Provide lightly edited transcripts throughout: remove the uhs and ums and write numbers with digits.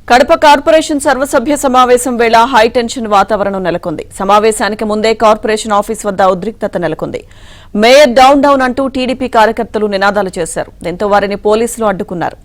Kadapa corporation సర్వసభ్య సమావేశం వేళ హైటెన్షన్ వాతావరణం నెలకొంది. సమావేశానికి ముందే కార్పొరేషన్ ఆఫీస్ వద్ద ఉద్రిక్తత నెలకొంది. మేయర్ డౌన్ డౌన్ అంటూ టీడీపీ కార్యకర్తలు నినాదాలు చేశారు. దీంతో వారిని పోలీసులు అడ్డుకున్నారు.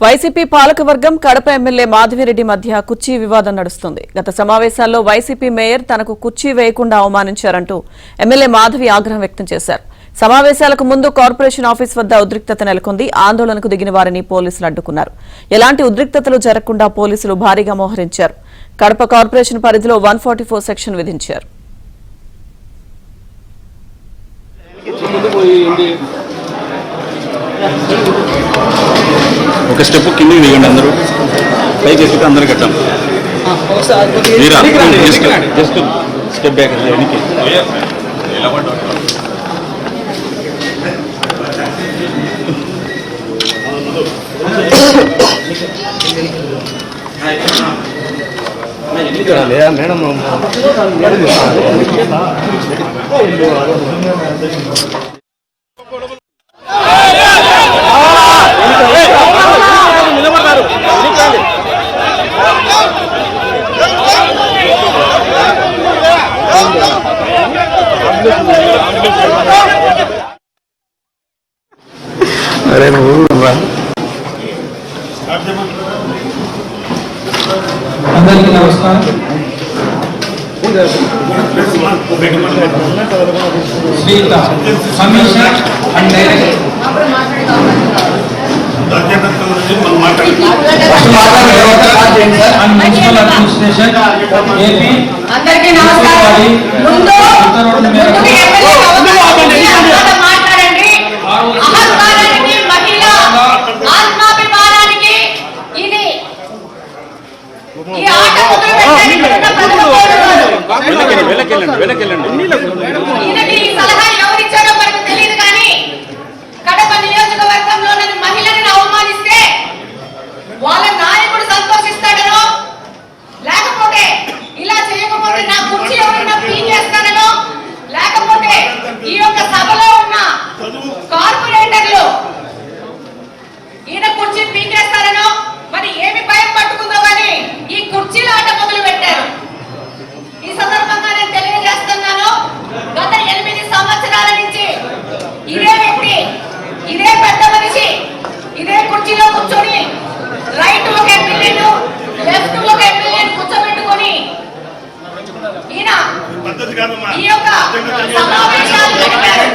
వైసీపీ పాలకవర్గం కడప ఎమ్మెల్యే మాధవిరెడ్డి మధ్య కుర్చీ వివాదం నడుస్తుంది. గత సమావేశాల్లో వైసీపీ మేయర్ తనకు కుర్చీ వేయకుండా అవమానించారంటూ ఎమ్మెల్యే మాధవి ఆగ్రహం వ్యక్తం చేశారు. సమావేశాలకు ముందు కార్పొరేషన్ ఆఫీస్ వద్ద ఉద్రిక్తత నెలకొంది. ఆందోళనకు దిగిన వారిని పోలీసులు అడ్డుకున్నారు. ఎలాంటి ఉద్రిక్తతలు జరగకుండా పోలీసులు భారీగా మోహరించారు. కడప కార్పొరేషన్ పరిధిలో 144 సెక్షన్ విధించారు. ఒక స్టెప్ కిందకి దిగండి, అందరూ పైకి ఎక్కితే అందరూ కట్టాం. జస్ట్ స్టెప్ బ్యాక్ వెనక్కి. మేడం అరే అందరికీ నమస్కారం. Sritha commission and municipal administration AP అందరికీ నమస్కారం. ఎవరిచ్చారో మనకు తెలియదు, కానీ కడప నియోజకవర్గంలో మహిళలను అవమానిస్తే వాళ్ళ నాయకుడు సంతోషిస్తాడనో, లేకపోతే ఇలా చేయకపోతే నా కుర్చీ ఎవరైనా పీకేస్తాడనో, లేకపోతే ఈ యొక్క సభలో ఉన్న కార్పొరేటర్లు ఈయన కుర్చీ పీకేస్తారనో మరి ఏమి భయం పట్టుకుందో కానీ ఈ కుర్చీల ఆట మొదలు పెట్టారు. ఈ సందర్భంగా నేను తెలియజేస్తున్నాను, గత 8 సంవత్సరాల నుంచి ఇదే వ్యక్తి, ఇదే పెద్ద మనిషి ఇదే కుర్చీలో కూర్చొని రైట్ ఒక ఎమ్మెల్యేను, లెఫ్ట్ ఒక ఎమ్మెల్యేను కూర్చోబెట్టుకొని ఈయన ఈ యొక్క సమావేశాలు పెట్టారు.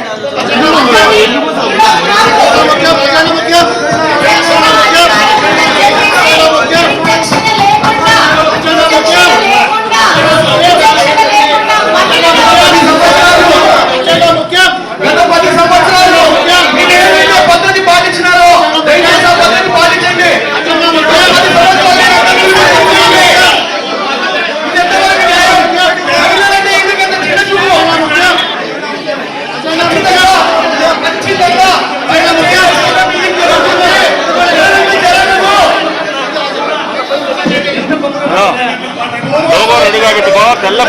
రెడీగా పెట్టుకో, తెల్ల